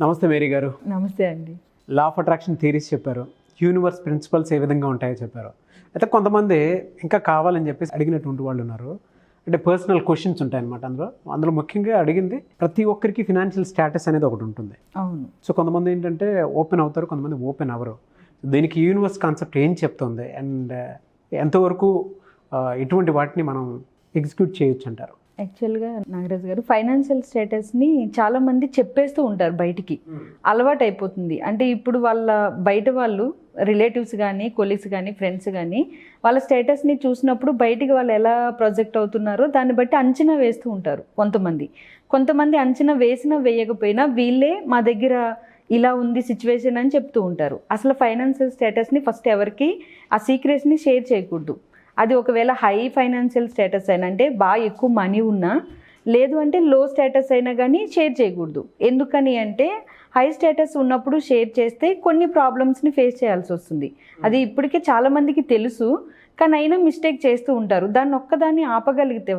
నమస్తే మేరీ గారు. నమస్తే అండి. లా ఆఫ్ అట్రాక్షన్ థియరీస్ చెప్పారు, యూనివర్స్ ప్రిన్సిపల్స్ ఏ విధంగా ఉంటాయో చెప్పారు. అయితే కొంతమంది ఇంకా కావాలని చెప్పేసి అడిగినటువంటి వాళ్ళు ఉన్నారు. అంటే పర్సనల్ క్వశ్చన్స్ ఉంటాయన్నమాట. అందులో ముఖ్యంగా అడిగింది ప్రతి ఒక్కరికి ఫినాన్షియల్ స్టేటస్ అనేది ఒకటి ఉంటుంది. అవును. సో కొంతమంది ఏంటంటే ఓపెన్ అవుతారు, కొంతమంది ఓపెన్ అవ్వరు. దీనికి యూనివర్స్ కాన్సెప్ట్ ఏం చెప్తుంది అండ్ ఎంతవరకు ఇటువంటి వాటిని మనం ఎగ్జిక్యూట్ చేయొచ్చు అంటారు? యాక్చువల్గా నాగరాజు గారు, ఫైనాన్షియల్ స్టేటస్ని చాలామంది చెప్పేస్తూ ఉంటారు బయటికి, అలవాటు అయిపోతుంది. అంటే ఇప్పుడు వాళ్ళ బయట వాళ్ళు రిలేటివ్స్ కానీ, కొలీగ్స్ కానీ, ఫ్రెండ్స్ కానీ వాళ్ళ స్టేటస్ని చూసినప్పుడు బయటికి వాళ్ళు ఎలా ప్రొజెక్ట్ అవుతున్నారో దాన్ని బట్టి అంచనా వేస్తూ ఉంటారు. కొంతమంది అంచనా వేసినా వేయకపోయినా వీళ్ళే మా దగ్గర ఇలా ఉంది సిచ్యువేషన్ అని చెప్తూ ఉంటారు. అసలు ఫైనాన్షియల్ స్టేటస్ని ఫస్ట్ ఎవరికి ఆ సీక్రెట్స్ని షేర్ చేయకూడదు. అది ఒకవేళ హై ఫైనాన్షియల్ స్టేటస్ అయినా, అంటే బాగా ఎక్కువ మనీ ఉన్నా, లేదు అంటే లో స్టేటస్ అయినా కానీ షేర్ చేయకూడదు. ఎందుకని అంటే హై స్టేటస్ ఉన్నప్పుడు షేర్ చేస్తే కొన్ని ప్రాబ్లమ్స్ని ఫేస్ చేయాల్సి వస్తుంది. అది ఇప్పటికే చాలామందికి తెలుసు, కానీ అయినా మిస్టేక్ చేస్తూ ఉంటారు. దాన్ని ఒక్కదాన్ని ఆపగలిగితే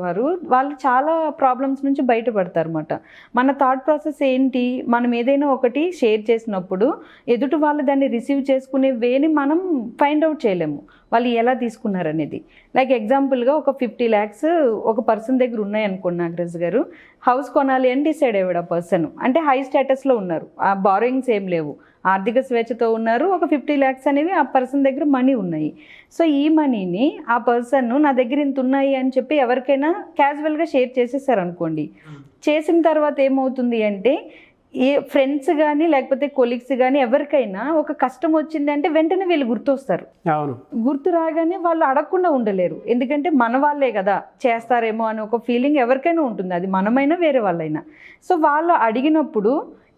వాళ్ళు చాలా ప్రాబ్లమ్స్ నుంచి బయటపడతారు అన్నమాట. మన థాట్ ప్రాసెస్ ఏంటి, మనం ఏదైనా ఒకటి షేర్ చేసినప్పుడు ఎదుటి వాళ్ళు దాన్ని రిసీవ్ చేసుకునే వేని మనం ఫైండ్ అవుట్ చేయలేము, వాళ్ళు ఎలా తీసుకున్నారనేది. లైక్ ఎగ్జాంపుల్గా ఒక 50 lakhs ఒక పర్సన్ దగ్గర ఉన్నాయనుకోండి నాగరాజు గారు, హౌస్ కొనాలి అని డిసైడ్ అయ్యాడు ఆ పర్సన్. అంటే హై స్టేటస్లో ఉన్నారు, ఆ బారోయింగ్స్ ఏం లేవు, ఆర్థిక స్వేచ్ఛతో ఉన్నారు. ఒక 50 lakhs అనేవి ఆ పర్సన్ దగ్గర మనీ ఉన్నాయి. సో ఈ మనీని ఆ పర్సన్ నా దగ్గర ఇంత ఉన్నాయి అని చెప్పి ఎవరికైనా క్యాజువల్గా షేర్ చేసేసారనుకోండి. చేసిన తర్వాత ఏమవుతుంది అంటే, ఏ ఫ్రెండ్స్ కానీ లేకపోతే కొలీగ్స్ కానీ ఎవరికైనా ఒక కష్టం వచ్చింది అంటే వెంటనే వీళ్ళు గుర్తొస్తారు. గుర్తు రాగానే వాళ్ళు అడగకుండా ఉండలేరు, ఎందుకంటే మన వాళ్ళే కదా చేస్తారేమో అని ఒక ఫీలింగ్ ఎవరికైనా ఉంటుంది, అది మనమైనా వేరే వాళ్ళైనా. సో వాళ్ళు అడిగినప్పుడు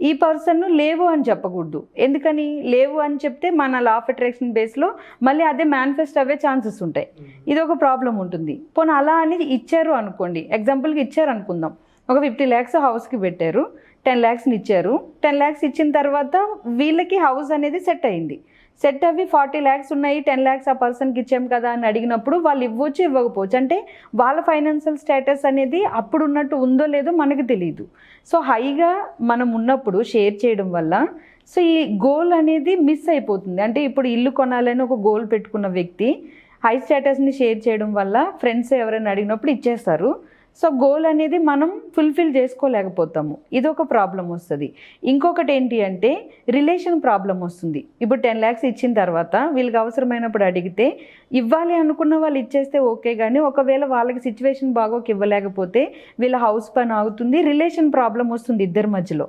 ఈ పర్సన్ లేవు అని చెప్పకూడదు. ఎందుకని లేవు అని చెప్తే మన లా ఆఫ్ అట్రాక్షన్ బేస్లో మళ్ళీ అదే మేనిఫెస్ట్ అవ్వే ఛాన్సెస్ ఉంటాయి. ఇది ఒక ప్రాబ్లం ఉంటుంది. పోనీ అలా అని ఇచ్చారు అనుకోండి, ఎగ్జాంపుల్కి ఇచ్చారు అనుకుందాం, ఒక 50 lakhs హౌస్కి పెట్టారు, 10 lakhs ఇచ్చారు. 10 lakhs ఇచ్చిన తర్వాత వీళ్ళకి హౌస్ అనేది సెట్ అయింది. సెట్ అవి 40 lakhs ఉన్నాయి, 10 lakhs ఆ పర్సన్కి ఇచ్చాం కదా అని అడిగినప్పుడు వాళ్ళు ఇవ్వచ్చు ఇవ్వకపోవచ్చు. అంటే వాళ్ళ ఫైనాన్షియల్ స్టేటస్ అనేది అప్పుడు ఉన్నట్టు ఉందో లేదో మనకు తెలియదు. సో హైగా మనం ఉన్నప్పుడు షేర్ చేయడం వల్ల సో ఈ గోల్ అనేది మిస్ అయిపోతుంది. అంటే ఇప్పుడు ఇల్లు కొనాలని ఒక గోల్ పెట్టుకున్న వ్యక్తి హై స్టేటస్ని షేర్ చేయడం వల్ల ఫ్రెండ్స్ ఎవరైనా అడిగినప్పుడు ఇచ్చేస్తారు. సో గోల్ అనేది మనం ఫుల్ఫిల్ చేసుకోలేకపోతాము, ఇదొక ప్రాబ్లం వస్తుంది. ఇంకొకటి ఏంటి అంటే రిలేషన్ ప్రాబ్లం వస్తుంది. ఇప్పుడు 10 lakhs ఇచ్చిన తర్వాత వీళ్ళకి అవసరమైనప్పుడు అడిగితే ఇవ్వాలి అనుకున్న వాళ్ళు ఇచ్చేస్తే ఓకే, కానీ ఒకవేళ వాళ్ళకి సిచ్యువేషన్ బాగోక ఇవ్వలేకపోతే వీళ్ళ హౌస్ పని ఆగుతుంది, రిలేషన్ ప్రాబ్లం వస్తుంది ఇద్దరి మధ్యలో.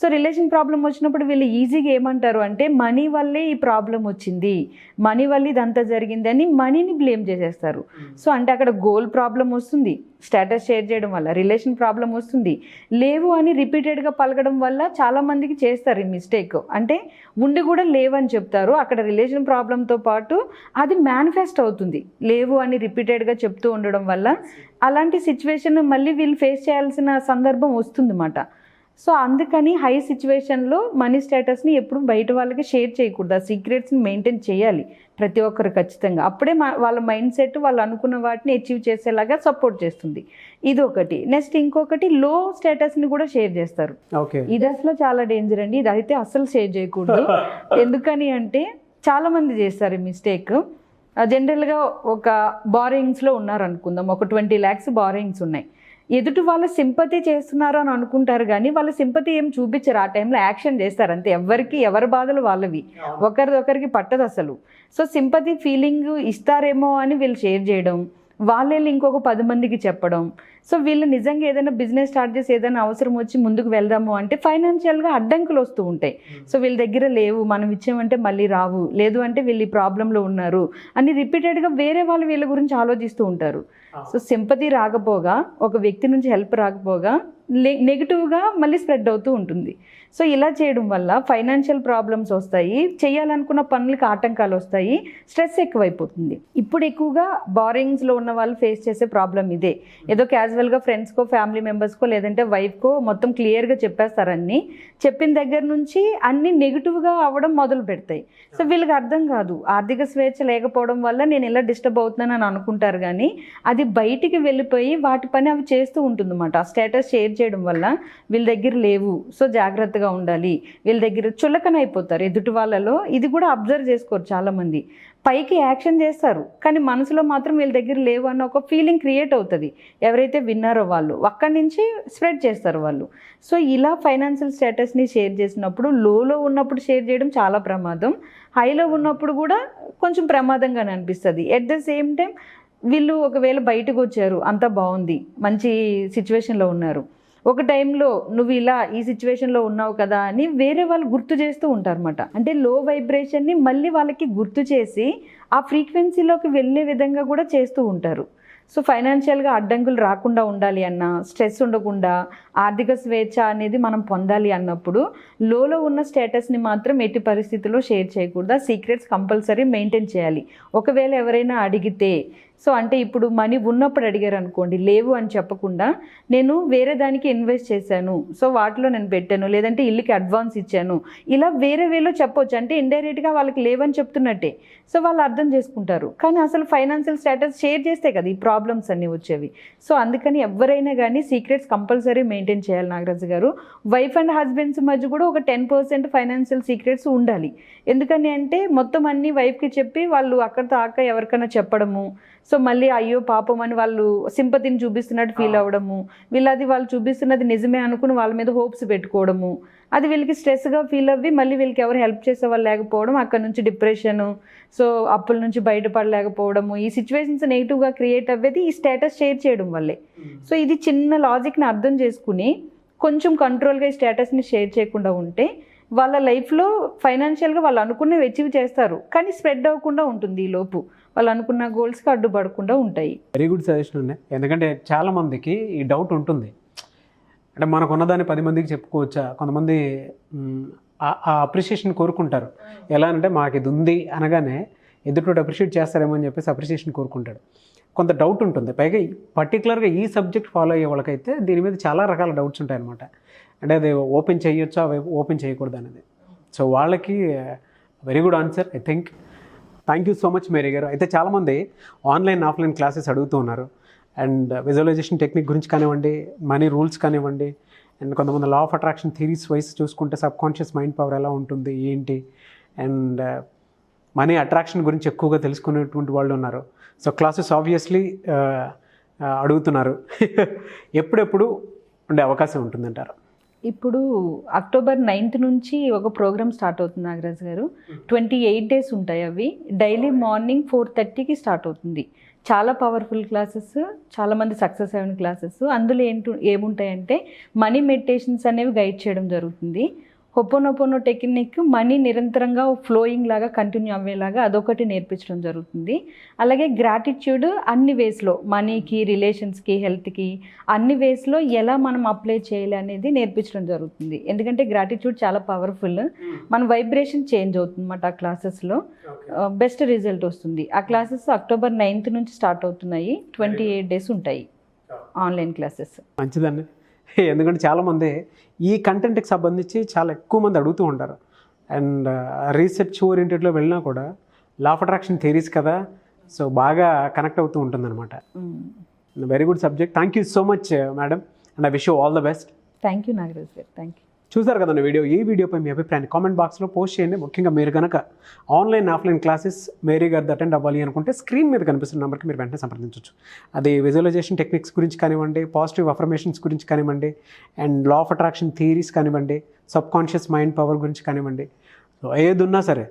సో రిలేషన్ ప్రాబ్లం వచ్చినప్పుడు వీళ్ళు ఈజీగా ఏమంటారు అంటే మనీ వల్లే ఈ ప్రాబ్లం వచ్చింది, మనీ వల్ల ఇదంతా జరిగింది అని మనీని బ్లేమ్ చేసేస్తారు. సో అంటే అక్కడ గోల్ ప్రాబ్లం వస్తుంది, స్టేటస్ షేర్ చేయడం వల్ల రిలేషన్ ప్రాబ్లం వస్తుంది, లేవు అని రిపీటెడ్గా పలకడం వల్ల చాలామందికి చేస్తారు ఈ మిస్టేక్. అంటే ఉండి కూడా లేవని చెప్తారు, అక్కడ రిలేషన్ ప్రాబ్లంతో పాటు అది మేనిఫెస్ట్ అవుతుంది. లేవు అని రిపీటెడ్గా చెప్తూ ఉండడం వల్ల అలాంటి సిచ్యువేషన్ మళ్ళీ వీళ్ళు ఫేస్ చేయాల్సిన సందర్భం వస్తుందన్నమాట. సో అందుకని హై సిచ్యువేషన్లో మనీ స్టేటస్ని ఎప్పుడు బయట వాళ్ళకి షేర్ చేయకూడదు, ఆ సీక్రెట్స్ని మెయింటైన్ చేయాలి ప్రతి ఒక్కరు ఖచ్చితంగా. అప్పుడే వాళ్ళ మైండ్ సెట్ వాళ్ళు అనుకున్న వాటిని అచీవ్ చేసేలాగా సపోర్ట్ చేస్తుంది. ఇది ఒకటి. నెక్స్ట్ ఇంకొకటి లో స్టేటస్ని కూడా షేర్ చేస్తారు. ఇది అసలు చాలా డేంజర్ అండి, ఇది అయితే అసలు షేర్ చేయకూడదు. ఎందుకని అంటే చాలామంది చేస్తారు ఈ మిస్టేక్. జనరల్గా ఒక బారోయింగ్స్లో ఉన్నారనుకుందాం, ఒక 20 lakhs బారోయింగ్స్ ఉన్నాయి. ఎదుటి వాళ్ళ సింపతి చేస్తున్నారు అని అనుకుంటారు, కానీ వాళ్ళ సింపతి ఏం చూపించరు, ఆ టైంలో యాక్షన్ చేస్తారు అంతే. ఎవరి బాధలు వాళ్ళవి, ఒకరిదొకరికి పట్టదు అసలు. సో సింపతి ఫీలింగ్ ఇస్తారేమో అని వీళ్ళు షేర్ చేయడం, వాళ్ళే ఇంకొక 10 మందికి చెప్పడం. సో వీళ్ళు నిజంగా ఏదైనా బిజినెస్ స్టార్ట్ చేసి ఏదైనా అవసరం వచ్చి ముందుకు వెళ్దాము అంటే ఫైనాన్షియల్గా అడ్డంకులు వస్తూ ఉంటాయి. సో వీళ్ళ దగ్గర లేవు, మనం ఇచ్చామంటే మళ్ళీ రావు, లేదు అంటే వీళ్ళు ఈ ప్రాబ్లంలో ఉన్నారు అని రిపీటెడ్గా వేరే వాళ్ళు వీళ్ళ గురించి ఆలోచిస్తూ ఉంటారు. సో సింపతి రాకపోగా, ఒక వ్యక్తి నుంచి హెల్ప్ రాకపోగా నెగిటివ్గా మళ్ళీ స్ప్రెడ్ అవుతూ ఉంటుంది. సో ఇలా చేయడం వల్ల ఫైనాన్షియల్ ప్రాబ్లమ్స్ వస్తాయి, చేయాలనుకున్న పనులకి ఆటంకాలు వస్తాయి, స్ట్రెస్ ఎక్కువైపోతుంది. ఇప్పుడు ఎక్కువగా బారోయింగ్స్లో ఉన్న ఉన్న వాళ్ళు ఫేస్ చేసే ప్రాబ్లం ఇదే. ఏదో క్యాజువల్గా ఫ్రెండ్స్కో ఫ్యామిలీ మెంబర్స్కో లేదంటే వైఫ్కో మొత్తం క్లియర్గా చెప్పేస్తారు అన్నీ. చెప్పిన దగ్గర నుంచి అన్నీ నెగిటివ్గా అవ్వడం మొదలు పెడతాయి. సో వీళ్ళకి అర్థం కాదు, ఆర్థిక స్వేచ్ఛ లేకపోవడం వల్ల నేను ఇలా డిస్టర్బ్ అవుతున్నానని అనుకుంటారు, కానీ అది బయటికి వెళ్ళిపోయి వాటి పని అవి చేస్తూ ఉంటుందన్నమాట. ఆ స్టేటస్ షేర్ చేయడం వల్ల వీళ్ళ దగ్గర లేవు, సో జాగ్రత్తగా ఉండాలి, వీళ్ళ దగ్గర చులకన అయిపోతారు ఎదుటి వాళ్ళలో. ఇది కూడా అబ్జర్వ్ చేసుకోరు చాలామంది. పైకి యాక్షన్ చేస్తారు కానీ మనసులో మాత్రం వీళ్ళ దగ్గర లేవు అన్న ఒక ఫీలింగ్ క్రియేట్ అవుతుంది. ఎవరైతే విన్నారో వాళ్ళు అక్కడి నుంచి స్ప్రెడ్ చేస్తారు వాళ్ళు. సో ఇలా ఫైనాన్షియల్ స్టేటస్ని షేర్ చేసినప్పుడు లోలో ఉన్నప్పుడు షేర్ చేయడం చాలా ప్రమాదం, హైలో ఉన్నప్పుడు కూడా కొంచెం ప్రమాదంగానే అనిపిస్తుంది. ఎట్ ద సేమ్ టైం వీళ్ళు ఒకవేళ బయటకు వచ్చారు, అంతా బాగుంది, మంచి సిచ్యువేషన్లో ఉన్నారు, ఒక టైంలో నువ్వు ఇలా ఈ సిచ్యువేషన్లో ఉన్నావు కదా అని వేరే వాళ్ళు గుర్తు చేస్తూ ఉంటారన్నమాట. అంటే లో వైబ్రేషన్ని మళ్ళీ వాళ్ళకి గుర్తు చేసి ఆ ఫ్రీక్వెన్సీలోకి వెళ్ళే విధంగా కూడా చేస్తూ ఉంటారు. సో ఫైనాన్షియల్గా అడ్డంకులు రాకుండా ఉండాలి అన్నా, స్ట్రెస్ ఉండకుండా ఆర్థిక స్వేచ్ఛ అనేది మనం పొందాలి అన్నప్పుడు లోలో ఉన్న స్టేటస్ని మాత్రం ఎట్టి పరిస్థితుల్లో షేర్ చేయకూడదు. ఆ సీక్రెట్స్ కంపల్సరీ మెయింటైన్ చేయాలి. ఒకవేళ ఎవరైనా అడిగితే, సో అంటే ఇప్పుడు మనీ ఉన్నప్పుడు అడిగారు అనుకోండి, లేవు అని చెప్పకుండా నేను వేరే దానికి ఇన్వెస్ట్ చేశాను, సో వాటిలో నేను పెట్టాను, లేదంటే ఇల్లుకి అడ్వాన్స్ ఇచ్చాను, ఇలా వేరే వేలో చెప్పొచ్చు. అంటే ఇండైరెక్ట్గా వాళ్ళకి లేవని చెప్తున్నట్టే. సో వాళ్ళు అర్థం చేసుకుంటారు. కానీ అసలు ఫైనాన్షియల్ స్టేటస్ షేర్ చేస్తే కదా ఈ ప్రాబ్లమ్స్ అన్నీ వచ్చేవి. సో అందుకని ఎవరైనా కానీ సీక్రెట్స్ కంపల్సరీ మెయింటైన్ చేయాలి నాగరాజు గారు. వైఫ్ అండ్ హస్బెండ్స్ మధ్య కూడా ఒక 10% ఫైనాన్షియల్ సీక్రెట్స్ ఉండాలి. ఎందుకని అంటే మొత్తం అన్నీ వైఫ్కి చెప్పి వాళ్ళు అక్కడితో ఆక ఎవరికైనా చెప్పడము, సో మళ్ళీ అయ్యో పాపం అని వాళ్ళు సింపతిని చూపిస్తున్నట్టు ఫీల్ అవ్వడము, వీళ్ళది వాళ్ళు చూపిస్తున్నది నిజమే అనుకుని వాళ్ళ మీద హోప్స్ పెట్టుకోవడము, అది వీళ్ళకి స్ట్రెస్గా ఫీల్ అవ్వి మళ్ళీ వీళ్ళకి ఎవరు హెల్ప్ చేసే వాళ్ళు లేకపోవడం, అక్కడ నుంచి డిప్రెషను, సో అప్పుల నుంచి బయటపడలేకపోవడము, ఈ సిచ్యువేషన్స్ నెగిటివ్గా క్రియేట్ అవ్వేది ఈ స్టేటస్ షేర్ చేయడం వల్లే. సో ఇది చిన్న లాజిక్ని అర్థం చేసుకుని కొంచెం కంట్రోల్గా ఈ స్టేటస్ని షేర్ చేయకుండా ఉంటే వాళ్ళ లైఫ్లో ఫైనాన్షియల్గా వాళ్ళు అనుకున్నవి అచీవ్ చేస్తారు, కానీ స్ప్రెడ్ అవ్వకుండా ఉంటుంది. ఈ లోపు వాళ్ళు అనుకున్న గోల్స్కి అడ్డుపడకుండా ఉంటాయి. వెరీ గుడ్ సజెషన్ ఉన్నాయి. ఎందుకంటే చాలామందికి ఈ డౌట్ ఉంటుంది, అంటే మనకు ఉన్నదాన్ని 10 మందికి చెప్పుకోవచ్చా. కొంతమంది ఆ అప్రిషియేషన్ కోరుకుంటారు. ఎలా అంటే మాకు ఇది ఉంది అనగానే ఎదుటి అప్రిషియేట్ చేస్తారేమో అని చెప్పేసి అప్రిషియేషన్ కోరుకుంటాడు. కొంత డౌట్ ఉంటుంది. పైగా పర్టికులర్గా ఈ సబ్జెక్ట్ ఫాలో అయ్యే వాళ్ళకైతే దీని మీద చాలా రకాల డౌట్స్ ఉంటాయి అనమాట. అంటే అది ఓపెన్ చేయొచ్చా, ఓపెన్ చేయకూడదు అనేది. సో వాళ్ళకి very good answer I think. Thank you so much Mary గారు. అయితే చాలామంది ఆన్లైన్ ఆఫ్లైన్ క్లాసెస్ అడుగుతూ ఉన్నారు. అండ్ విజువలైజేషన్ టెక్నిక్ గురించి కానివ్వండి, మనీ రూల్స్ కానివ్వండి, అండ్ కొంతమంది law of attraction theories wise చూసుకుంటే సబ్ కాన్షియస్ మైండ్ పవర్ ఎలా ఉంటుంది ఏంటి, అండ్ మనీ అట్రాక్షన్ గురించి ఎక్కువగా తెలుసుకునేటువంటి వాళ్ళు ఉన్నారు. సో క్లాసెస్ ఆబ్వియస్లీ అడుగుతున్నారు. ఎప్పుడెప్పుడు ఉండే అవకాశం ఉంటుందంటారు? ఇప్పుడు అక్టోబర్ 9th నుంచి ఒక ప్రోగ్రామ్ స్టార్ట్ అవుతుంది నాగరాజ్ గారు. 28 days ఉంటాయి అవి. డైలీ మార్నింగ్ 4:30కి స్టార్ట్ అవుతుంది. చాలా పవర్ఫుల్ క్లాసెస్, చాలామంది సక్సెస్ అయిన క్లాసెస్. అందులో ఏముంటాయంటే మనీ మెడిటేషన్స్ అనేవి గైడ్ చేయడం జరుగుతుంది. హొపోనొపోనో టెక్నిక్ మనీ నిరంతరంగా ఫ్లోయింగ్ లాగా కంటిన్యూ అవ్వేలాగా అదొకటి నేర్పించడం జరుగుతుంది. అలాగే గ్రాటిట్యూడ్ అన్ని వేస్లో, మనీకి, రిలేషన్స్కి, హెల్త్కి, అన్ని వేస్లో ఎలా మనం అప్లై చేయాలి అనేది నేర్పించడం జరుగుతుంది. ఎందుకంటే గ్రాటిట్యూడ్ చాలా పవర్ఫుల్, మన వైబ్రేషన్ చేంజ్ అవుతుంది అన్నమాట. ఆ క్లాసెస్లో బెస్ట్ రిజల్ట్ వస్తుంది. ఆ క్లాసెస్ అక్టోబర్ 9th నుంచి స్టార్ట్ అవుతున్నాయి. 28 days ఉంటాయి ఆన్లైన్ క్లాసెస్. మంచిదండి. ఎందుకంటే చాలామంది ఈ కంటెంట్కి సంబంధించి చాలా ఎక్కువ మంది అడుగుతూ ఉంటారు. అండ్ రీసెర్చ్ ఓరియంటెడ్లో వెళ్ళినా కూడా లా ఆఫ్ అట్రాక్షన్ థియరీస్ కదా, సో బాగా కనెక్ట్ అవుతూ ఉంటుందన్నమాట. Very good subject. Thank you so much madam, and I wish you all the best. Thank you Nagaraj garu. Thank you. చూసారు కదండి వీడియో. ఈ వీడియోపై మీ అభిప్రాయాన్ని కామెంట్ బాక్స్లో పోస్ట్ చేయండి. ముఖ్యంగా మీరు కనుక ఆన్లైన్ ఆఫ్లైన్ క్లాసెస్ మేరీ గారిది అటెండ్ అవ్వాలి అనుకుంటే స్క్రీన్ మీద కనిపిస్తున్న నెంబర్కి మీరు వెంటనే సంప్రదించవచ్చు. అది విజువలైజేషన్ టెక్నిక్స్ గురించి కానివ్వండి, పాజిటివ్ అఫర్మేషన్స్ గురించి కానివ్వండి, and law of attraction theories కానివ్వండి, సబ్ కాన్షియస్ మైండ్ పవర్ గురించి కానివ్వండి, సో ఏది ఉన్నా సరే,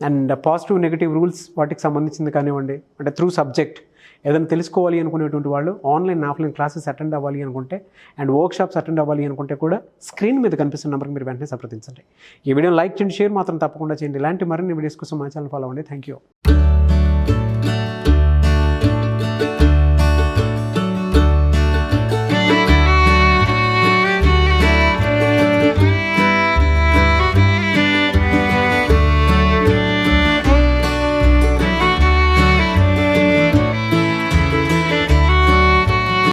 అండ్ పాజిటివ్ నెగిటివ్ రూల్స్ వాటికి సంబంధించింది కానివ్వండి, అంటే త్రూ సబ్జెక్ట్ ఏదైనా తెలుసుకోవాలి అనుకునేటువంటి వాళ్ళు ఆన్లైన్ ఆఫ్లైన్ క్లాసెస్ అటెండ్ అవ్వాలి అనుకుంటే, అండ్ వర్క్షాప్స్ అటెండ్ అవ్వాలి అనుకుంటే కూడా స్క్రీన్ మీద కనిపిస్తున్న నెంబర్కి మీరు వెంటనే సంప్రదించండి. ఈ వీడియోని లైక్ చేయండి, షేర్ మాత్రం తప్పకుండా చేయండి. ఇలాంటి మరిన్ని వీడియోస్ కోసం మా ఛానల్ ఫాలో అవ్వండి. Thank you.